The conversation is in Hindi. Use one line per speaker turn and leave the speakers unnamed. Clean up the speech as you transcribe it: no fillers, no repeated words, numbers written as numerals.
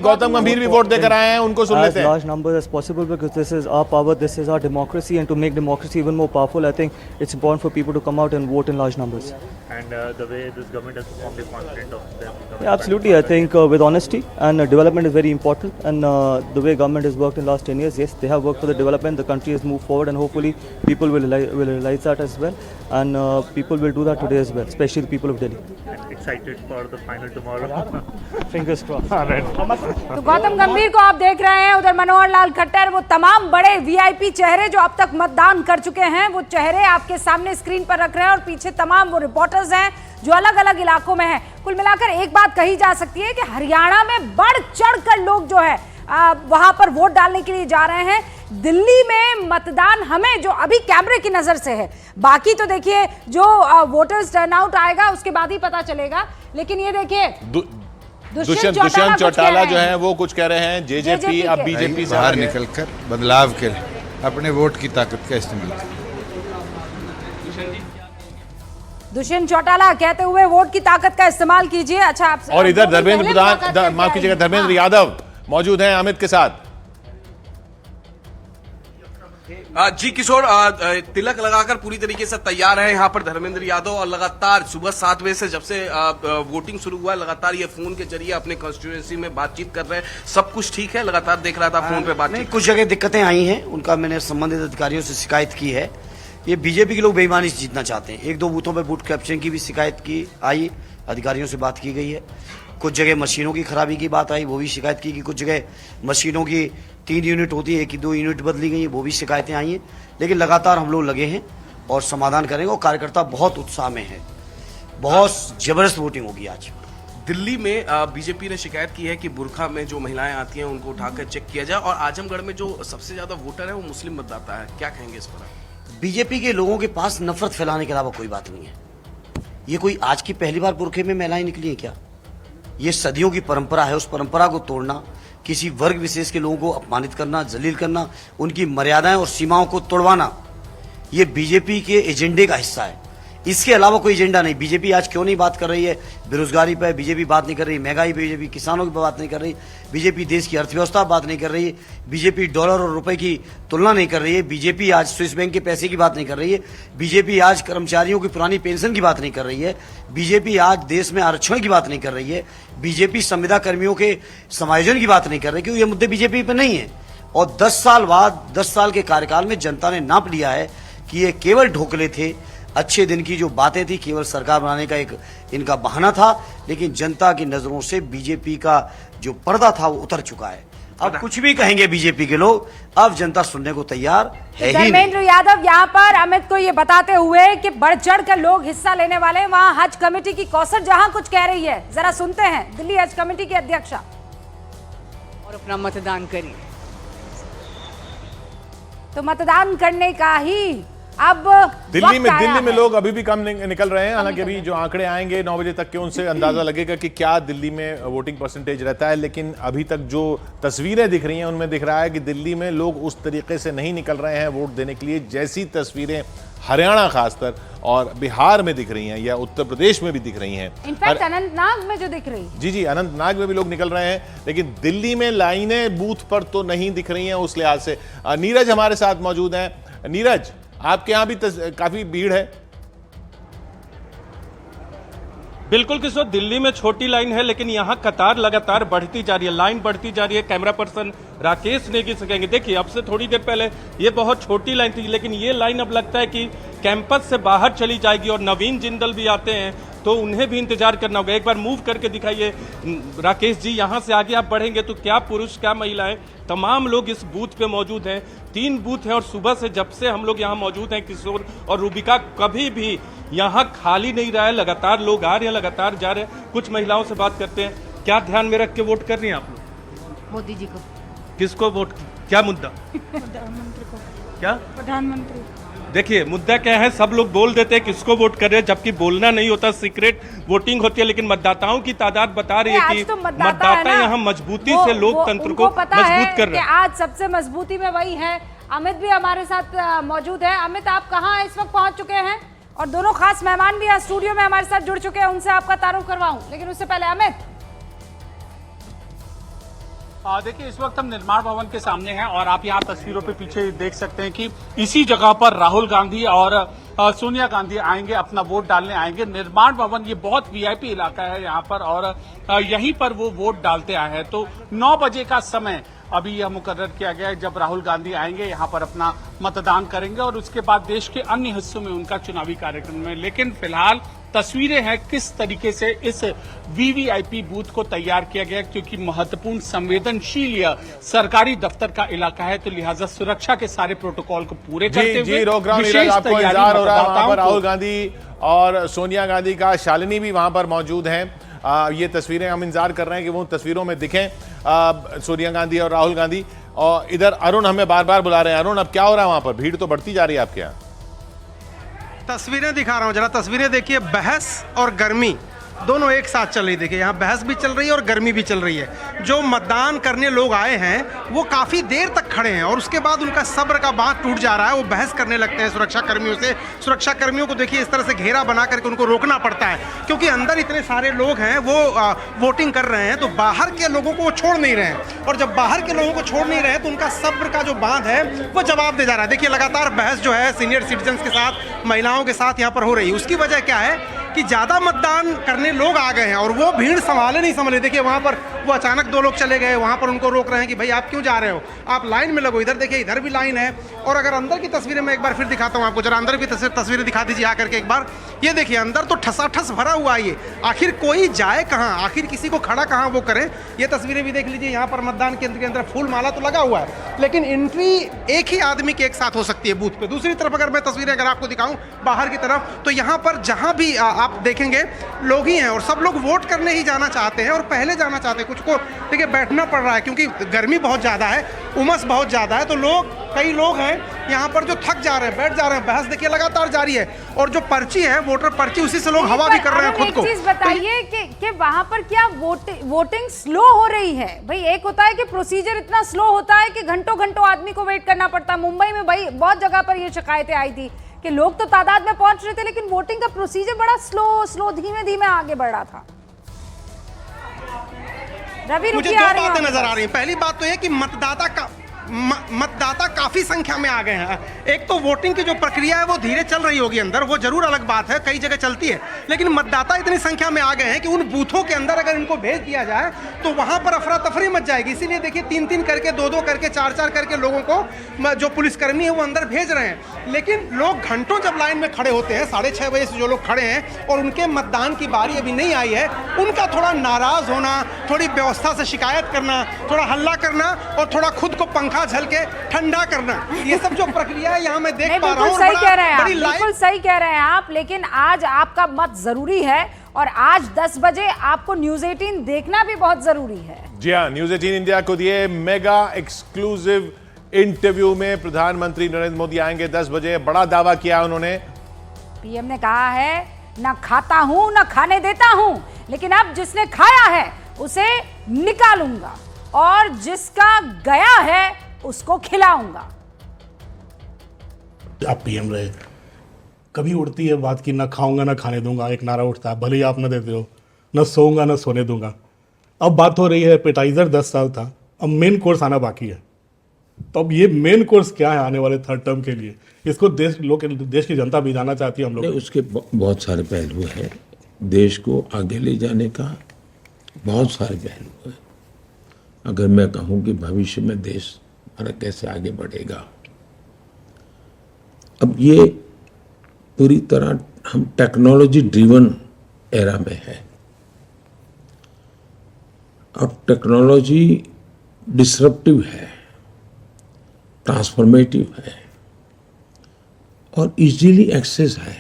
गौतम गंभीर भी वोट देकर आए हैं, उनको सुन लेते हैं।
Large numbers as possible because this is our power, this is our democracy, and to make democracy even more powerful, I think it's important for people to come out and vote in large numbers.
And the way this government has performed is confident of them.
Yeah, absolutely. I think with honesty and development is very important. And the way government has worked in the last 10 years, yes, they have worked for the development. The country has moved forward, and hopefully people will realize that as well. And people will do that today as well, especially the people of Delhi.
Excited for the final tomorrow.
Fingers crossed.
तो गौतम गंभीर को आप देख रहे हैं, उधर मनोहर लाल खट्टर, वो तमाम बड़े वीआईपी चेहरे जो अब तक मतदान कर चुके हैं, वो चेहरे आपके सामने स्क्रीन पर रख रहे हैं और पीछे तमाम वो रिपोर्टर्स हैं जो अलग अलग इलाकों में हैं। कुल मिलाकर एक बात कही जा सकती है कि हरियाणा में बढ़ चढ़कर लोग जो है वहां पर वोट डालने के लिए जा रहे हैं। दिल्ली में मतदान हमें जो अभी कैमरे की नजर से है, बाकी तो देखिए जो वोटर्स टर्नआउट आएगा उसके बाद ही पता चलेगा। लेकिन ये देखिए
दुष्यंत चौटाला जो है वो कुछ कह रहे हैं, जेजेपी अब बीजेपी से
बाहर निकलकर बदलाव के अपने वोट की ताकत का इस्तेमाल करें।
दुष्यंत चौटाला कहते हुए वोट की ताकत का इस्तेमाल कीजिए। अच्छा, आप
और इधर धर्मेंद्र प्रधान, माफ कीजिएगा, धर्मेंद्र यादव मौजूद हैं अमित के साथ।
जी किशोर, तिलक लगाकर पूरी तरीके से तैयार है यहाँ पर धर्मेंद्र यादव, और लगातार सुबह 7 बजे से जब से वोटिंग शुरू हुआ है लगातार ये फोन के जरिए अपने कॉन्स्टिट्यूएंसी में बातचीत कर रहे हैं। सब कुछ ठीक है? लगातार देख रहा था फोन पे बातचीत।
कुछ जगह दिक्कतें आई हैं, उनका मैंने संबंधित अधिकारियों से शिकायत की है। ये बीजेपी के लोग बेईमानी से जीतना चाहते हैं। 1-2 बूथों पर बूथ कैप्चरिंग की भी शिकायत की आई, अधिकारियों से बात की गई है। कुछ जगह मशीनों की खराबी की बात आई, वो भी शिकायत की कि कुछ जगह मशीनों की 3 यूनिट होती है, 1-2 यूनिट बदली गई है, वो भी शिकायतें आई हैं। लेकिन लगातार हम लोग लगे हैं और समाधान करेंगे, और कार्यकर्ता बहुत उत्साह में है। बहुत जबरदस्त वोटिंग होगी आज।
दिल्ली में बीजेपी ने शिकायत की है कि बुरखा में जो महिलाएं आती हैं उनको उठाकर चेक किया जाए, और आजमगढ़ में जो सबसे ज्यादा वोटर है वो मुस्लिम मतदाता है। क्या कहेंगे इस पर?
बीजेपी के लोगों के पास नफरत फैलाने के अलावा कोई बात नहीं है। ये कोई आज की पहली बार बुरखे में महिलाएं निकली हैं क्या? ये सदियों की परंपरा है। उस परंपरा को तोड़ना, किसी वर्ग विशेष के लोगों को अपमानित करना, जलील करना, उनकी मर्यादाएं और सीमाओं को तोड़वाना, ये बीजेपी के एजेंडे का हिस्सा है। इसके अलावा कोई एजेंडा नहीं। बीजेपी आज क्यों नहीं बात कर रही है बेरोजगारी पर? बीजेपी बात नहीं कर रही महंगाई पे, बीजेपी किसानों की बात नहीं कर रही, बीजेपी देश की अर्थव्यवस्था बात नहीं कर रही है, बीजेपी डॉलर और रुपए की तुलना नहीं कर रही है, बीजेपी आज स्विस बैंक के पैसे की बात नहीं कर रही है, बीजेपी आज कर्मचारियों की पुरानी पेंशन की बात नहीं कर रही है, बीजेपी आज देश में आरक्षण की बात नहीं कर रही है, बीजेपी संविदा कर्मियों के समायोजन की बात नहीं कर रही, क्योंकि ये मुद्दे बीजेपी पे नहीं है। और 10 साल बाद, 10 साल के कार्यकाल में जनता ने नाप लिया है कि ये केवल ढोकले थे, अच्छे दिन की जो बातें थी, केवल सरकार बनाने का एक इनका बहाना था। लेकिन जनता की नजरों से बीजेपी का जो पर्दा था वो उतर चुका है। अब कुछ भी कहेंगे बीजेपी के लोग, अब जनता सुनने को तैयार है ही नहीं।
धर्मेंद्र यादव यहाँ पर अमित को ये बताते हुए कि बढ़ चढ़ कर लोग हिस्सा लेने वाले हैं। वहाँ हज कमेटी की कौसर जहाँ कुछ कह रही है, जरा सुनते हैं दिल्ली हज कमेटी की अध्यक्षा।
और अपना मतदान करिए।
तो मतदान करने का ही अब
दिल्ली में लोग अभी भी कम निकल रहे हैं। हालांकि अभी जो आंकड़े आएंगे 9 बजे तक के, उनसे अंदाजा लगेगा कि क्या दिल्ली में वोटिंग परसेंटेज रहता है। लेकिन अभी तक जो तस्वीरें दिख रही हैं उनमें दिख रहा है कि दिल्ली में लोग उस तरीके से नहीं निकल रहे हैं वोट देने के लिए, जैसी तस्वीरें हरियाणा खासकर और बिहार में दिख रही हैं या उत्तर प्रदेश में भी दिख रही हैं।
इनफैक्ट अनंतनाग में जो दिख रही है,
जी अनंतनाग में भी लोग निकल रहे हैं, लेकिन दिल्ली में लाइनें बूथ पर तो नहीं दिख रही हैं उस लिहाज से। नीरज हमारे साथ मौजूद हैं। नीरज, आपके यहाँ भी काफी भीड़ है?
बिल्कुल किशोर, दिल्ली में छोटी लाइन है लेकिन यहाँ कतार लगातार बढ़ती जा रही है, लाइन बढ़ती जा रही है। कैमरा पर्सन राकेश नेगी से कहेंगे, देखिए अब से थोड़ी देर पहले ये बहुत छोटी लाइन थी, लेकिन ये लाइन अब लगता है कि कैंपस से बाहर चली जाएगी। और नवीन जिंदल भी आते हैं तो उन्हें भी इंतजार करना होगा। एक बार मूव करके दिखाइए राकेश जी, यहाँ से आगे आप बढ़ेंगे तो क्या पुरुष क्या महिलाएं तमाम लोग इस बूथ पे मौजूद हैं। 3 बूथ हैं और सुबह से जब से हम लोग यहाँ मौजूद हैं किशोर और रूबिका, कभी भी यहाँ खाली नहीं रहा है। लगातार लोग आ रहे हैं, लगातार जा रहे हैं। कुछ महिलाओं से बात करते हैं, क्या ध्यान में रख के वोट कर रही हैं आप लोग?
मोदी जी को।
किसको वोट? क्या मुद्दा?
प्रधानमंत्री को।
क्या?
प्रधानमंत्री।
देखिए मुद्दा क्या है, सब लोग बोल देते हैं किसको वोट कर रहे हैं, जबकि बोलना नहीं होता, सीक्रेट वोटिंग होती है। लेकिन मतदाताओं की तादाद बता रही है कि
तो
मतदाता यहाँ मजबूती से लोकतंत्र को मजबूत कर रहे हैं।
आज सबसे मजबूती में वही है। अमित भी हमारे साथ मौजूद है। अमित, आप कहाँ इस वक्त पहुंच चुके हैं? और दोनों खास मेहमान भी यहाँ स्टूडियो में हमारे साथ जुड़ चुके हैं, उनसे आपका तारुफ करवाऊं। लेकिन उससे पहले अमित,
देखिए इस वक्त हम निर्माण भवन के सामने हैं और आप यहाँ तस्वीरों पे पीछे देख सकते हैं कि इसी जगह पर राहुल गांधी और सोनिया गांधी आएंगे, अपना वोट डालने आएंगे। निर्माण भवन ये बहुत वीआईपी इलाका है यहाँ पर और यहीं पर वो वोट डालते आए हैं। तो 9 बजे का समय अभी यह मुकर्रर किया गया है जब राहुल गांधी आएंगे, यहाँ पर अपना मतदान करेंगे और उसके बाद देश के अन्य हिस्सों में उनका चुनावी कार्यक्रम है। लेकिन फिलहाल तस्वीरें हैं किस तरीके से इस वीवीआईपी बूथ को तैयार किया गया, क्योंकि महत्वपूर्ण संवेदनशील यह सरकारी दफ्तर का इलाका है, तो लिहाजा सुरक्षा के सारे प्रोटोकॉल को पूरे करते हुए
विशेष आपको इंतजार हो रहा है। वहां पर राहुल गांधी और सोनिया गांधी का शालिनी भी वहां पर मौजूद हैं। ये तस्वीरें हम इंतजार कर रहे हैं कि वो तस्वीरों में दिखें सोनिया गांधी और राहुल गांधी। और इधर अरुण हमें बार बार बुला रहे हैं। अरुण, अब क्या हो रहा है वहां पर? भीड़ तो बढ़ती जा रही है आपके यहाँ।
तस्वीरें दिखा रहा हूं, जरा तस्वीरें देखिए। बहस और गर्मी दोनों एक साथ चल रही। देखिए यहाँ बहस भी चल रही है और गर्मी भी चल रही है। जो मतदान करने लोग आए हैं वो काफ़ी देर तक खड़े हैं और उसके बाद उनका सब्र का बांध टूट जा रहा है। वो बहस करने लगते हैं सुरक्षा कर्मियों से। सुरक्षा कर्मियों को देखिए इस तरह से घेरा बना करके उनको रोकना पड़ता है, क्योंकि अंदर इतने सारे लोग हैं, वो वोटिंग कर रहे हैं, तो बाहर के लोगों को वो छोड़ नहीं रहे हैं। और जब बाहर के लोगों को छोड़ नहीं रहे हैं तो उनका सब्र का जो बांध है वो जवाब दे जा रहा है। देखिए लगातार बहस जो है सीनियर सिटीजन्स के साथ, महिलाओं के साथ यहाँ पर हो रही है। उसकी वजह क्या है कि ज़्यादा मतदान करने लोग आ गए हैं और वो भीड़ संभाले नहीं संभाले। देखिए वहाँ पर वो अचानक 2 लोग चले गए, वहाँ पर उनको रोक रहे हैं कि भाई आप क्यों जा रहे हो, आप लाइन में लगो। इधर देखिए इधर भी लाइन है। और अगर अंदर की तस्वीरें मैं एक बार फिर दिखाता हूँ आपको, जरा अंदर की तस्वीरें दिखा दीजिए आकर के एक बार। ये देखिए अंदर तो ठसाठस भरा हुआ है। ये आखिर कोई जाए कहाँ, आखिर किसी को खड़ा कहाँ वो करें। ये तस्वीरें भी देख लीजिए। यहाँ पर मतदान केंद्र के अंदर फूल माला तो लगा हुआ है, लेकिन एंट्री एक ही आदमी की एक साथ हो सकती है बूथ पे। दूसरी तरफ अगर मैं तस्वीरें अगर आपको दिखाऊं बाहर की तरफ, तो यहाँ पर जहाँ भी आप देखेंगे लोग ही हैं और सब लोग वोट करने ही जाना चाहते हैं और पहले जाना चाहते हैं। कुछ को देखिए बैठना पड़ रहा है क्योंकि गर्मी बहुत ज़्यादा है, उमस बहुत ज़्यादा है, तो कई लोग हैं यहाँ पर जो थक जा रहे हैं, बैठ जा रहे हैं। बहस देखिए लगातार जारी है और जो पर्ची है वोटर पर्ची, उसी से लोग हवा भी कर रहे हैं खुद को।
एक चीज बताइए कि वहां पर क्या वोटिंग स्लो हो रही है? भाई एक होता है कि प्रोसीजर इतना स्लो होता है कि घंटों घंटों आदमी को वेट करना पड़ता है। मुंबई में भाई बहुत जगह पर ये शिकायतें आई थी कि लोग तो तादाद में पहुंच रहे थे, लेकिन वोटिंग का प्रोसीजर बड़ा स्लो धीमे धीमे आगे बढ़ रहा था। रवि,
मुझे 2 बातें नजर आ रही हैं। पहली बात तो यह कि मतदाता काफी संख्या में आ गए हैं। एक तो वोटिंग की जो प्रक्रिया है वो धीरे चल रही होगी अंदर, वो जरूर अलग बात है, कई जगह चलती है, लेकिन मतदाता इतनी संख्या में आ गए हैं कि उन बूथों के अंदर अगर इनको भेज दिया जाए तो वहां पर अफरा तफरी मच जाएगी। इसीलिए देखिए 3-3 करके, 2-2 करके, 4-4 करके लोगों को जो पुलिसकर्मी है वो अंदर भेज रहे हैं। लेकिन लोग घंटों जब लाइन में खड़े होते हैं, 6:30 बजे से जो लोग खड़े हैं और उनके मतदान की बारी अभी नहीं आई है, उनका थोड़ा नाराज होना, थोड़ी व्यवस्था से शिकायत करना, थोड़ा हल्ला करना और थोड़ा खुद को पंखा झल के ठंडा करना, ये सब जो प्रक्रिया है यहाँ मैं देख पा रहा हूँ।
सही कह रहे हैं आप, बिल्कुल सही कह रहे हैं आप। लेकिन आज आपका मत जरूरी है और आज 10 बजे आपको न्यूज़ 18 देखना भी बहुत जरूरी है।
जी हाँ, न्यूज़ 18 इंडिया को दिए मेगा एक्सक्लूसिव इंटरव्यू में प्रधानमंत्री नरेंद्र मोदी आएंगे 10 बजे। बड़ा दावा किया उन्होंने।
पीएम ने कहा है ना खाता हूं ना खाने देता हूं, लेकिन अब जिसने खाया है उसे निकालूंगा और जिसका गया है उसको खिलाऊंगा।
आप पीएम रहे, कभी उड़ती है बात की ना खाऊंगा ना खाने दूंगा, एक नारा उठता है, भले ही आप ना देते हो, ना सोऊंगा ना सोने दूंगा। अब बात हो रही है एपेटाइजर 10 साल था, अब मेन कोर्स आना बाकी है। तो अब ये मेन कोर्स क्या है आने वाले 3rd टर्म के लिए, इसको देश की जनता भी जानना चाहती है हम लोग।
उसके बहुत सारे पहलू है, देश को आगे ले जाने का बहुत सारे पहलू है। अगर मैं कहूँ कि भविष्य में देश हमारा कैसे आगे बढ़ेगा, अब ये पूरी तरह हम टेक्नोलॉजी ड्रिवन एरा में है। अब टेक्नोलॉजी डिसरप्टिव है, ट्रांसफॉर्मेटिव है और इजीली एक्सेस है।